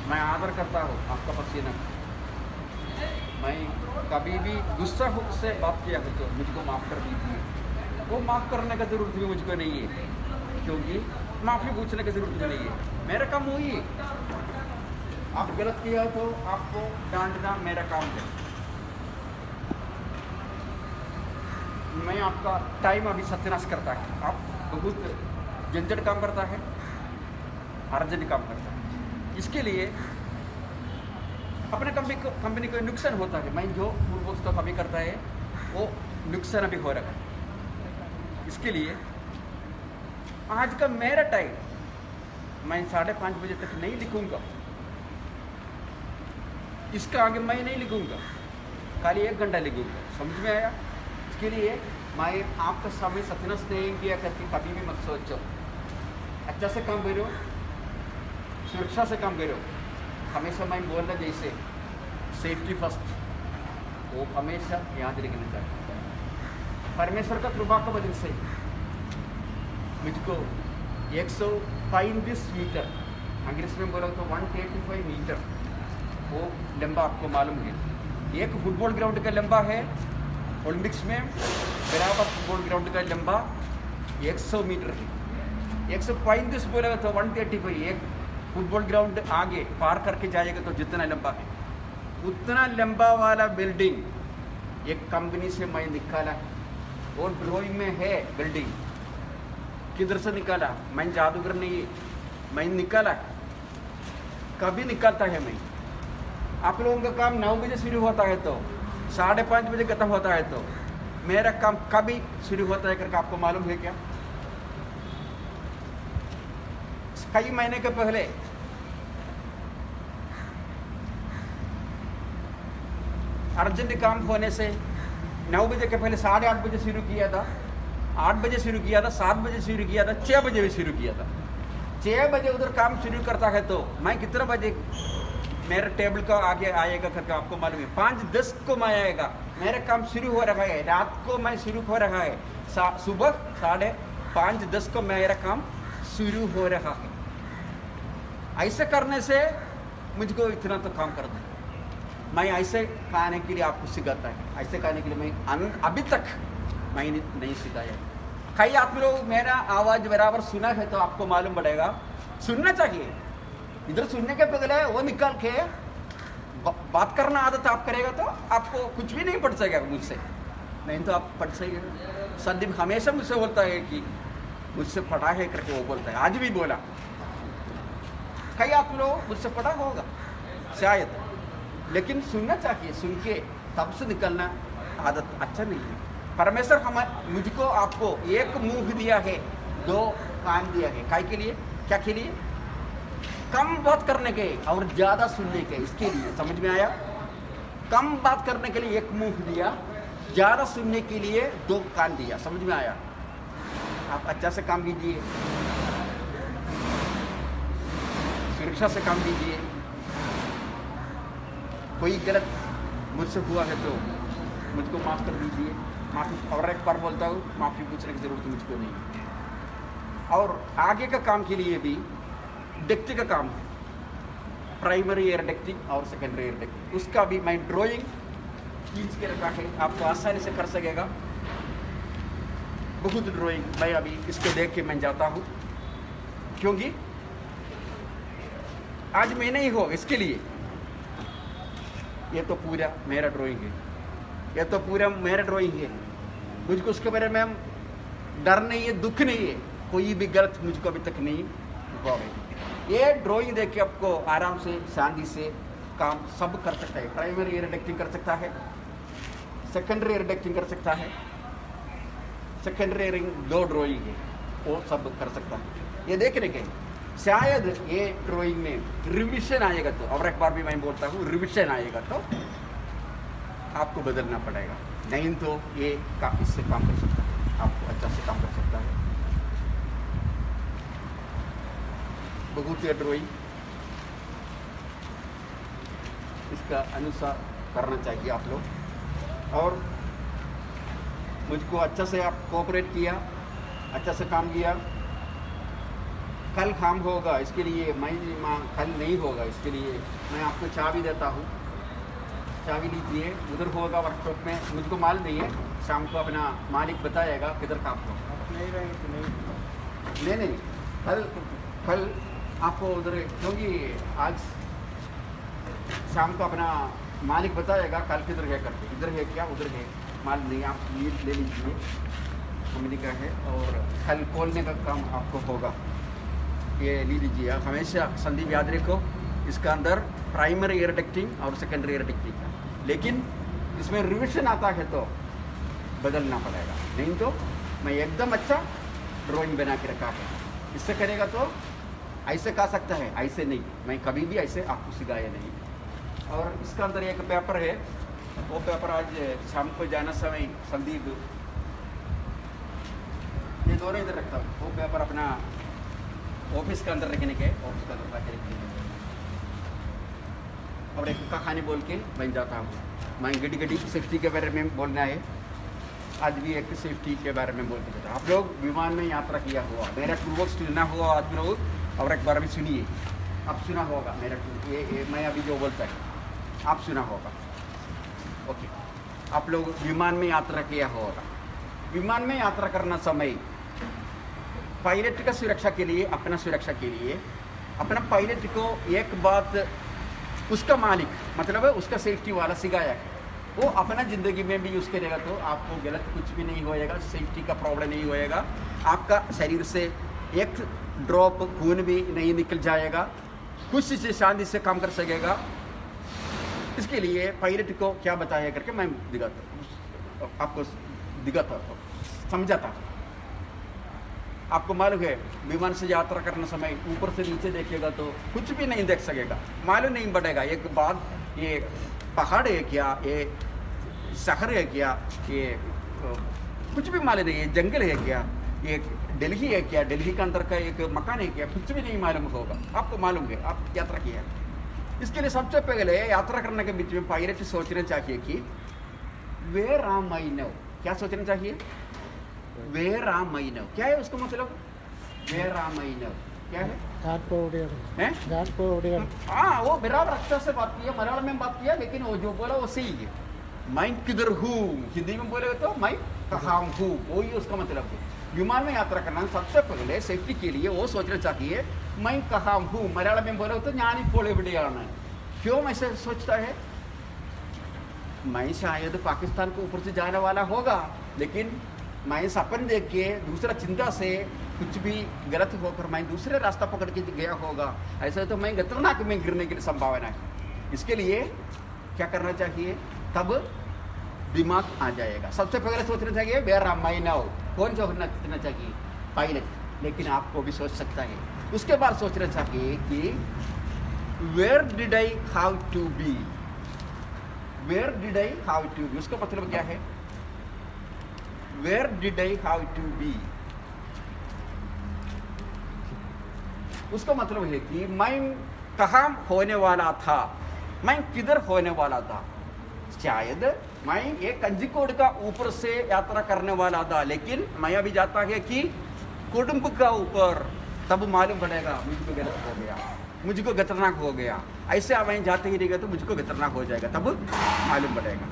मैं आदर करता हूँ आपका पसीना। मैं कभी भी गुस्सा से बात किया है तो मुझको माफ़ कर दीजिए। वो माफ़ करने का ज़रूरत भी मुझको नहीं है, क्योंकि माफ़ी पूछने की ज़रूरत भी नहीं है। मेरा काम वही है। आप गलत किया तो आपको डांटना मेरा काम है। मैं आपका टाइम अभी सत्यानाश करता है। आप बहुत झंझट काम करता है, अर्जेंट काम करता है। इसके लिए अपने कंपनी को नुकसान होता है। मैं जो पूर्वज तो कभी करता है वो नुकसान अभी हो रहा है। इसके लिए आज का मेरा टाइम मैं 5:30 बजे तक नहीं लिखूंगा। इसका आगे मैं नहीं लिखूंगा, खाली 1 घंटा लिखूंगा। समझ में आया? इसके लिए मैं आपका समय सत्यानाश नहीं किया करके कभी भी मत सोचो। अच्छा से काम करो, सुरक्षा से काम करो। हमेशा मैं बोलना जैसे सेफ्टी फर्स्ट, वो हमेशा याद रखना चाहिए। परमेश्वर का कृपा की वजह से मुझको 135 मीटर, अंग्रेजी में बोला तो 135 मीटर वो लंबा आपको मालूम है। एक फुटबॉल ग्राउंड का लंबा है ओलंपिक्स में, बराबर फुटबॉल ग्राउंड का लंबा 100 मीटर है। 135 बोला तो 135, एक फुटबॉल ग्राउंड आगे पार करके जाएगा तो जितना लंबा है उतना लंबा वाला बिल्डिंग एक कंपनी से मैं निकाला है। वो ड्राइंग में है बिल्डिंग। किधर से निकाला? मैं जादूगर नहीं है, मैं निकाला। कभी निकालता है मैं। आप लोगों का काम 9 बजे शुरू होता है तो 5:30 बजे खत्म होता है, तो मेरा काम कभी शुरू होता है करके आपको मालूम है क्या? कई महीने के पहले अर्जेंट काम होने से 9 बजे के पहले 8:30 बजे शुरू किया था, 8 बजे शुरू किया था, 7 बजे शुरू किया था, 6 बजे भी शुरू किया था। 6 बजे उधर काम शुरू करता है तो मैं कितने बजे मेरे टेबल का आगे आएगा करके आपको मालूम है? 5:10 को मैं आएगा। मेरा काम शुरू हो रहा है, रात को मैं शुरू हो रहा है, सुबह 5:30 को मेरा काम शुरू हो रहा है। ऐसे करने से मुझको इतना तो काम कर दो। मैं ऐसे खाने के लिए आपको सिखाता है, ऐसे खाने के लिए मैं अभी तक मैं नहीं सिखाया। कई आप लोग मेरा आवाज़ बराबर सुना है तो आपको मालूम पड़ेगा, सुनना चाहिए। इधर सुनने के पहले वो निकाल के बात करना आदत आप करेगा तो आपको कुछ भी नहीं पढ़ सकेगा मुझसे, नहीं तो आप पढ़ सकेगा। संदीप हमेशा मुझसे बोलता है कि मुझसे पढ़ा है करके वो बोलता है, आज भी बोला। कई आप लोग मुझसे पढ़ा होगा शायद, लेकिन सुनना चाहिए। सुन के तब से निकलना आदत अच्छा नहीं है। परमेश्वर मुझको आपको एक मुंह दिया है, 2 कान दिया है। काय के लिए? क्या के लिए? कम बात करने के और ज़्यादा सुनने के। इसके लिए समझ में आया? कम बात करने के लिए एक मुंह दिया, ज़्यादा सुनने के लिए 2 कान दिया। समझ में आया? आप अच्छा से काम कीजिए, सुरक्षा से काम कीजिए। कोई गलत मुझसे हुआ है तो मुझको माफ़ कर दीजिए। माफ़ी, और एक बार बोलता हूँ, माफ़ी पूछने की ज़रूरत मुझको नहीं है। और आगे का काम के लिए भी डक्टिंग का काम है, प्राइमरी एयर डक्टिंग और सेकेंडरी एयर डक्टिंग। उसका भी मैं ड्राइंग खींच के रखा है, आपको आसानी से कर सकेगा। बहुत ड्राइंग मैं अभी इसके देख के मैं जाता हूँ, क्योंकि आज मैं नहीं हो। इसके लिए ये तो पूरा मेरा ड्राइंग है, ये तो पूरा मेरा ड्राइंग है। मुझको उसके बारे में डर नहीं है, दुख नहीं है। कोई भी गलत मुझको अभी तक नहीं हुआ है। ये ड्राइंग देख के आपको आराम से शांति से काम सब कर सकता है। प्राइमरी एयर डक्टिंग कर सकता है, सेकेंडरी एयर डक्टिंग कर सकता है। सेकेंडरी एयरिंग 2 ड्राइंग है, वो सब कर सकता है। ये देखने के शायद ये ड्राइंग में रिविजन आएगा तो, और एक बार भी मैं बोलता हूँ, रिविजन आएगा तो आपको बदलना पड़ेगा, नहीं तो ये काफ़ी से काम कर सकता है, आपको अच्छा से काम कर सकता है। बहुत ही ड्राइंग इसका अनुसार करना चाहिए आप लोग। और मुझको अच्छा से आप कोऑपरेट किया, अच्छा से काम किया। कल काम होगा, इसके लिए कल नहीं होगा, इसके लिए मैं आपको चाबी देता हूँ, चाबी लीजिए, उधर होगा वर्कशॉप में, मुझको मालूम नहीं है, शाम को अपना मालिक बताएगा किधर काम होगा। आप नहीं रहेंगे तो नहीं, कल आपको उधर, क्योंकि आज शाम को अपना मालिक बताएगा कल किधर है करके, इधर है क्या उधर है मालूम नहीं, आप लीड ले लीजिए, कंपनी का है, और कल खोलने का काम आपको होगा, ये ले लीजिए। आप हमेशा संदीप याद रखो, इसका अंदर प्राइमरी एयर डक्टिंग और सेकेंडरी एयर डक्टिंग है, लेकिन इसमें रिविजन आता है तो बदलना पड़ेगा, नहीं तो मैं एकदम अच्छा ड्राइंग बना के रखा है, इससे करेगा तो ऐसे कह सकता है, ऐसे नहीं, मैं कभी भी ऐसे आपको सिखाया नहीं। और इसका अंदर एक पेपर है, वो पेपर आज शाम को जाना समय संदीप, ये दोनों इधर रखता हूँ, वो पेपर अपना ऑफिस के अंदर रखने के, ऑफिस के अंदर रखने के, और एक कहानी बोल के बन जाता हूँ। मैं गड़ी सेफ्टी के बारे में बोलना है, आज भी एक सेफ्टी के बारे में बोल के देता हूँ। आप लोग विमान में यात्रा किया हुआ, मेरा टूर सुना हुआ आप लोग, और एक बार भी सुनिए, आप सुना होगा मेरा ये मैं अभी जो बोलता है आप सुना होगा, ओके। आप लोग विमान में यात्रा किया होगा, विमान में यात्रा करना समय पायलट का सुरक्षा के लिए, अपना सुरक्षा के लिए अपना पायलट को एक बात उसका मालिक मतलब उसका सेफ्टी वाला सिखाया है, वो अपना ज़िंदगी में भी यूज़ करेगा तो आपको गलत कुछ भी नहीं होएगा, सेफ्टी का प्रॉब्लम नहीं होएगा, आपका शरीर से एक ड्रॉप खून भी नहीं निकल जाएगा, खुशी से शांति से काम कर सकेगा। इसके लिए पायलट को क्या बताया करके मैं आपको दिखाता हूँ, समझाता हूँ। आपको मालूम है विमान से यात्रा करने समय ऊपर से नीचे देखेगा तो कुछ भी नहीं देख सकेगा, मालूम नहीं पड़ेगा एक बात, ये पहाड़ है क्या, ये शहर है क्या, ये कुछ भी मालूम नहीं है, जंगल है क्या, ये दिल्ली है क्या, दिल्ली के अंदर का एक मकान है क्या, कुछ भी नहीं मालूम होगा। आपको मालूम है, आप यात्रा किया, इसके लिए सबसे पहले यात्रा करने के बीच में पायलट सोचना चाहिए कि वेयर आम आई नो, क्या सोचना चाहिए, वेयर आम आई नो, क्या है उसका मतलब, वेयर आम आई नो क्या है, हाँ वो बराबर अक्षर से बात किया, मलयालम में बात किया, लेकिन वो जो बोला वो सही है। मैं किधर हूँ हिंदी में बोले तो मैं कहाँ हूँ, वही उसका मतलब है। विमान में यात्रा करना सबसे पहले सेफ्टी के लिए वो सोचना चाहिए मैं कहाँ हूँ, मलयालम में बोले तो ज्ञानी पोले बिड़ियाना, क्यों ऐसे सोचता है, मैं शायद पाकिस्तान को ऊपर से जाने वाला होगा, लेकिन मैं सपन देख के दूसरा चिंता से कुछ भी गलत होकर मैं दूसरे रास्ता पकड़ के गया होगा, ऐसा तो मैं खतरनाक में गिरने की संभावना है। इसके लिए क्या करना चाहिए, तब दिमाग आ जाएगा। सबसे पहले सोचना चाहिए वेयर आम आई नाउ, कौन सोचना चाहिए, पायलट, लेकिन आपको भी सोच सकता है। उसके बाद सोचना चाहिए कि where did I how to be, where did I how to be, उसका मतलब क्या है, where did I how to be, उसका मतलब है कि मैं कहाँ होने वाला था, मैं किधर होने वाला था। शायद मैं एक कंजीकोड का ऊपर से यात्रा करने वाला था, लेकिन मैं अभी जाता है कि कुटुंब का ऊपर, तब मालूम पड़ेगा मुझको गलत हो गया, मुझको खतरनाक हो गया, ऐसे मैं जाते ही रहेगा तो मुझको खतरनाक हो जाएगा, तब मालूम पड़ेगा।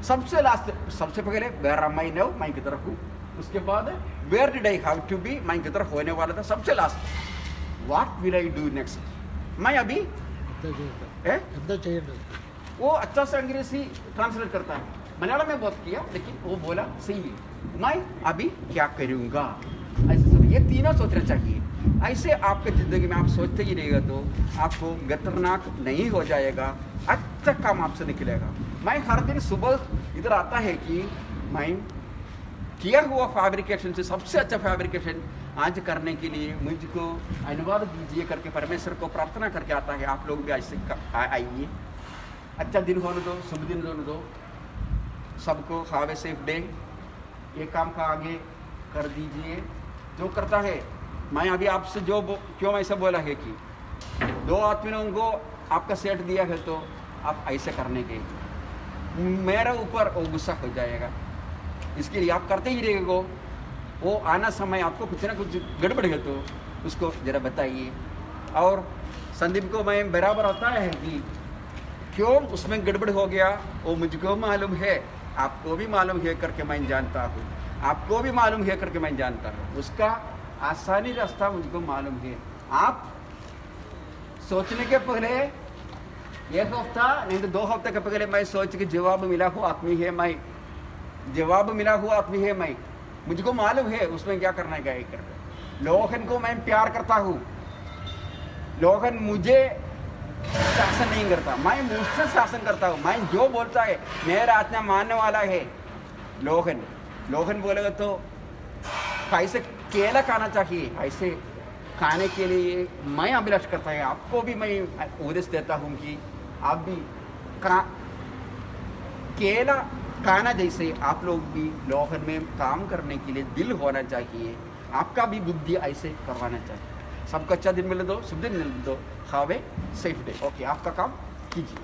सबसे लास्ट, सबसे पहले वेयर आम आई नाउ, मैं किधर हूँ, उसके बाद where did I have to be, मैं किधर होने वाला था, सबसे last what will I do next, मैं अभी वो अच्छा से अंग्रेजी ट्रांसलेट करता है, मलयालम में बहुत किया लेकिन वो बोला सही है, मैं अभी क्या करूँगा, ऐसे सब ये तीनों सोचना चाहिए। ऐसे आपके ज़िंदगी में आप सोचते ही रहेगा तो आपको खतरनाक नहीं हो जाएगा, अच्छा काम आपसे निकलेगा। मैं हर दिन सुबह इधर आता है कि मैं किया हुआ फैब्रिकेशन से सबसे अच्छा फैब्रिकेशन आज करने के लिए मुझको अनुवाद दीजिए करके परमेश्वर को प्रार्थना करके आता है। आप लोग भी ऐसे आइए, अच्छा दिन होने दो, शुभ दिन होने दो सबको, हैव ए सेफ डे। ये काम का आगे कर दीजिए जो करता है। मैं अभी आपसे जो क्यों ऐसा बोला है कि दो आदमियों को आपका सेट दिया है तो आप ऐसे करने के, मेरे ऊपर वो गुस्सा हो जाएगा, इसके लिए आप करते ही रहेगा। वो आना समय आपको कुछ ना कुछ गड़बड़ है तो उसको ज़रा बताइए। और संदीप को मैं बराबर आता है कि क्यों उसमें गड़बड़ हो गया वो मुझको मालूम है, आपको भी मालूम है करके मैं जानता हूँ, आपको भी मालूम है करके मैं जानता हूँ। उसका आसानी रास्ता मुझको मालूम है। आप सोचने के पहले 1 हफ्ता नहीं तो 2 हफ्ते के पहले मैं सोच के जवाब मिला हुआ आदमी है मैं, जवाब मिला हुआ आदमी है मैं, मुझको मालूम है उसमें क्या करना है क्या करना। लोगन को मैं प्यार करता हूँ, लोगन मुझे शासन नहीं करता, मैं मुझसे शासन करता हूँ। मैं जो बोलता है मेरा आज्ञा मानने वाला है। लोगन बोलेगा तो कैसे केला खाना चाहिए, ऐसे खाने के लिए मैं अभिलाष करता है। आपको भी मैं उपदेश देता हूँ कि आप भी केला खाना जैसे आप लोग भी लोगन में काम करने के लिए दिल होना चाहिए। आपका भी बुद्धि ऐसे करवाना चाहिए। सबको अच्छा दिन मिले दो, शुभ दिन मिले दो, have a safe day. Okay, आपका काम कीजिए।